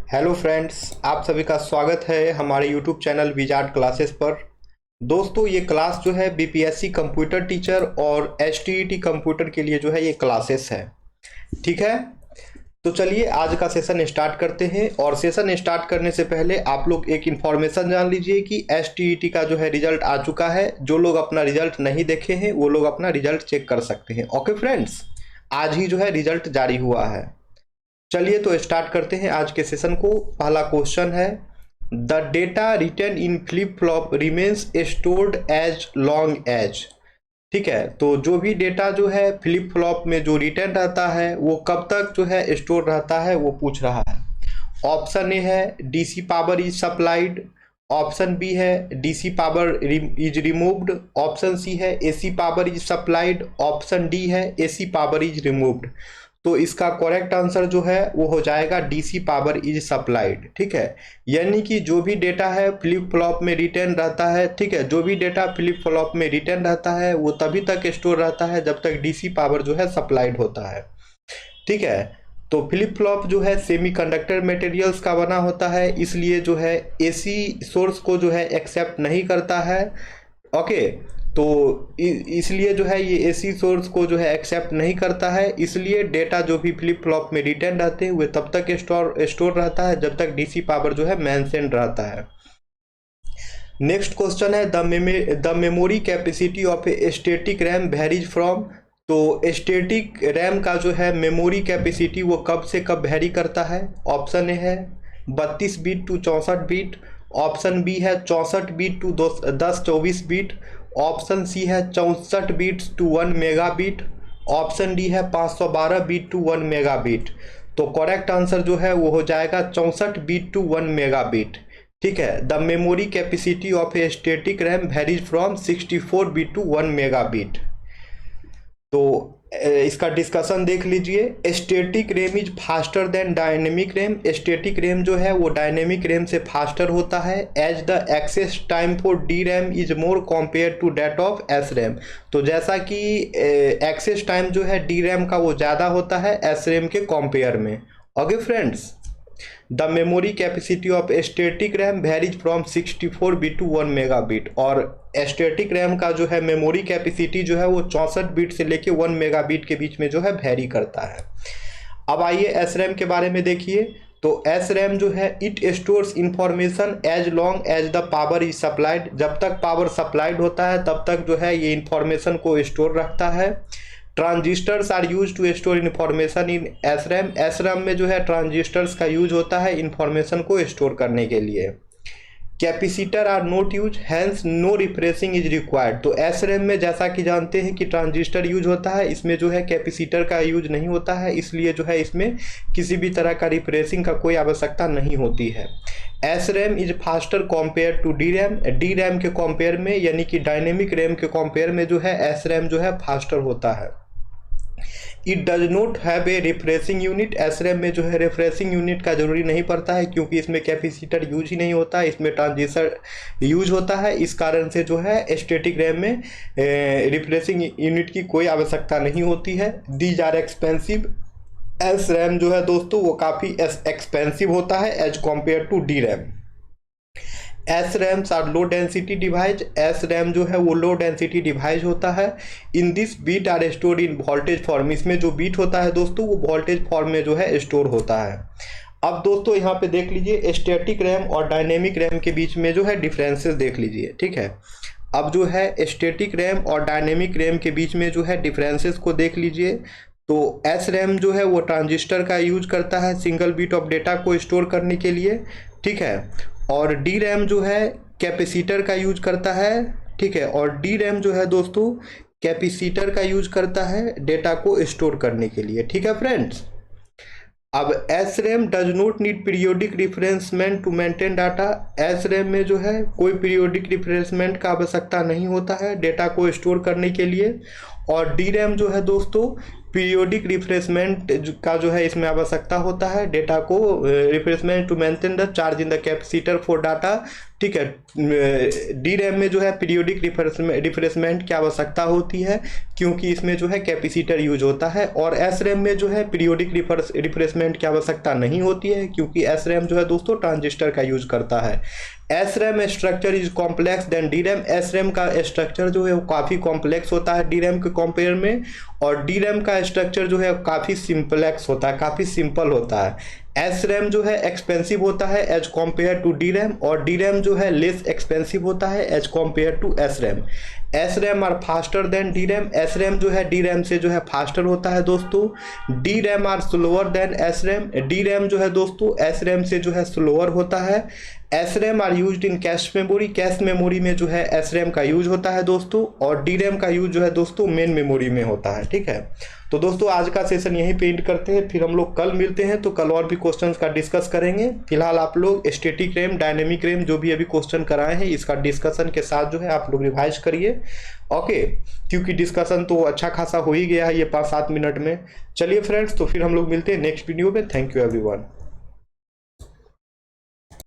Hello friends, आप सभी का स्वागत है हमारे यूट्यूब चैनल विजार्ड क्लासेस पर। दोस्तों, ये क्लास जो है बीपीएससी कंप्यूटर टीचर और एचटीईटी कंप्यूटर के लिए जो है ये क्लासेस है। ठीक है, तो चलिए आज का सेशन स्टार्ट करते हैं। और सेशन स्टार्ट करने से पहले आप लोग एक इन्फॉर्मेशन जान लीजिए कि एचटीईटी का जो है रिजल्ट आ चुका है। जो लोग अपना रिजल्ट नहीं देखे हैं वो लोग अपना रिजल्ट चेक कर सकते हैं। ओके फ्रेंड्स, आज ही जो है रिजल्ट जारी हुआ है। चलिए तो स्टार्ट करते हैं आज के सेशन को। पहला क्वेश्चन है, the data written in flip flop remains stored as long as. ठीक है, तो जो भी डेटा जो है फ्लिप फ्लॉप में जो रिटर्न रहता है वो कब तक जो है स्टोर रहता है वो पूछ रहा है। ऑप्शन ए है DC power is supplied, option B है DC power is removed, option C है AC power is supplied, option D है एसी पावर इज रिमूव्ड। तो इसका करेक्ट आंसर जो है वो हो जाएगा डीसी पावर इज सप्लाइड। ठीक है, यानी कि जो भी डेटा है फ्लिप फ्लॉप में रिटर्न रहता है, ठीक है, जो भी डेटा फ्लिप फ्लॉप में रिटर्न रहता है वो तभी तक स्टोर रहता है जब तक डीसी पावर जो है सप्लाइड होता है। ठीक है, तो फ्लिप फ्लॉप जो है सेमीकंडक्टर मटेरियल्स का बना होता है, इसलिए जो है एसी सोर्स को जो है एक्सेप्ट नहीं करता है। ओके, तो इसलिए जो है ये एसी सोर्स को जो है एक्सेप्ट नहीं करता है, इसलिए डेटा जो भी फ्लिप फ्लॉप में रिटर्न रहते हैं वे तब तक स्टोर रहता है जब तक डीसी पावर जो है मेंटेन रहता है। नेक्स्ट क्वेश्चन है, the memory capacity of a static RAM varies from. तो स्टैटिक रैम का जो है मेमोरी कैपेसिटी वो कब से कब वेरी करता है। ऑप्शन ए है 32 bit to 64 bit, option B है 64 bit to 1024 bit, option C है 64 bits to 1 mega bit, option D है 512 बीट टू 1 मेगा बीट। तो करेक्ट आंसर जो है वो हो जाएगा 64 बीट टू 1 मेगा बीट। ठीक है, the memory capacity of a static RAM varies from 64 bit to 1 mega bit. तो इसका डिस्कशन देख लीजिए। Static RAM is faster than dynamic RAM. Static RAM जो है वो डायनेमिक रैम से फास्टर होता है। As the access time for D RAM is more compare to that of S RAM. तो जैसा कि एक्सेस टाइम जो है डी रैम का वो ज़्यादा होता है एस रैम के कंपेयर में। Okay friends, the memory capacity of static RAM varies from 64 bit to 1 mega bit. और स्टैटिक रैम का जो है मेमोरी कैपेसिटी जो है वो 64 बीट से लेके 1 मेगा बीट के बीच में जो है वेरी करता है। अब आइए एस रैम के बारे में देखिए। तो एस रैम जो है it stores information as long as the power is supplied. जब तक पावर सप्लाइड होता है तब तक जो है ये इंफॉर्मेशन को स्टोर रखता है। Transistors are use to store information in S RAM. S RAM में जो है ट्रांजिस्टर्स का यूज होता है इन्फॉर्मेशन को स्टोर करने के लिए। Capacitor are not use, hence no refreshing is required. तो एस रैम में जैसा कि जानते हैं कि ट्रांजिस्टर यूज होता है, इसमें जो है कैपेसिटर का यूज नहीं होता है, इसलिए जो है इसमें किसी भी तरह का रिफ्रेशिंग का कोई आवश्यकता नहीं होती है। S RAM is faster compare to D RAM. D RAM के कंपेयर में यानी कि डायनेमिक रैम के कंपेयर में जो है एस रैम जो है फास्टर होता है। It does not have a refreshing unit. S RAM में जो है रिफ्रेशिंग यूनिट का जरूरी नहीं पड़ता है क्योंकि इसमें कैपेसिटर यूज ही नहीं होता है, इसमें ट्रांजिस्टर यूज होता है। इस कारण से जो है स्टैटिक रैम में रिफ्रेशिंग यूनिट की कोई आवश्यकता नहीं होती है। These are expensive. S RAM जो है दोस्तों वो काफ़ी एक्सपेंसिव होता है as compare to D RAM. S RAMs are low density device. S RAM जो है वो लो डेंसिटी डिवाइस होता है। In this bit are stored in voltage form. इसमें जो बीट होता है दोस्तों वो वोल्टेज फॉर्म में जो है स्टोर होता है। अब दोस्तों यहाँ पे देख लीजिए स्टैटिक रैम और डायनेमिक रैम के बीच में जो है डिफरेंसेस देख लीजिए। ठीक है, अब जो है स्टैटिक रैम और डायनेमिक रैम के बीच में जो है डिफरेंसेस को देख लीजिए। तो एस रैम जो है वो ट्रांजिस्टर का यूज करता है सिंगल बीट ऑफ डेटा को स्टोर करने के लिए। ठीक है, और डी रैम जो है कैपेसिटर का यूज करता है। ठीक है, और डी रैम जो है दोस्तों कैपेसिटर का यूज करता है डेटा को स्टोर करने के लिए। ठीक है फ्रेंड्स, अब S RAM does not need periodic refreshment to maintain data. S RAM में जो है कोई पीरियोडिक रिफ्रेशमेंट का आवश्यकता नहीं होता है डेटा को स्टोर करने के लिए। और डी रैम जो है दोस्तों पीरियोडिक रिफ्रेशमेंट का जो है इसमें आवश्यकता होता है, डेटा को refreshment to maintain the charge in the capacitor for data. ठीक है, डी रैम में जो है पीरियोडिक रिफ्रेशमेंट की आवश्यकता होती है क्योंकि इसमें जो है कैपेसिटर यूज होता है। और एस रैम में जो है पीरियोडिक रिफ्रेशमेंट की आवश्यकता नहीं होती है क्योंकि एस रैम जो है दोस्तों ट्रांजिस्टर का यूज करता है। S RAM structure is complex than D RAM. S RAM का स्ट्रक्चर जो है वो काफ़ी कॉम्प्लेक्स होता है डी रैम के कंपेयर में, और डी रैम का स्ट्रक्चर जो है काफ़ी सिंपलेक्स होता है, काफ़ी सिंपल होता है। एस रैम जो है एक्सपेंसिव होता है as compare to D RAM, और डी रैम जो है लेस एक्सपेंसिव होता है as compare to S RAM. S RAM are faster than D RAM. S RAM जो है डी रैम से जो है फास्टर होता है दोस्तों। D RAM are slower than S RAM. D RAM जो है दोस्तों एस रैम से जो है स्लोअर होता है। S RAM are used in cache memory. Cache memory में जो है एस रैम का यूज होता है दोस्तों, और डी रैम का यूज जो है दोस्तों मेन मेमोरी में होता है। ठीक है, तो दोस्तों आज का सेशन यहीं पे एंड करते हैं, फिर हम लोग कल मिलते हैं तो कल और भी क्वेश्चंस का डिस्कस करेंगे। फिलहाल आप लोग स्टैटिक रैम, डायनेमिक रैम जो भी अभी क्वेश्चन कराए हैं इसका डिस्कशन के साथ जो है आप लोग रिवाइज करिए। ओके, क्योंकि डिस्कशन तो अच्छा खासा हो ही गया है ये 5-7 मिनट में। चलिए फ्रेंड्स, तो फिर हम लोग मिलते हैं नेक्स्ट वीडियो में। Thank you everyone.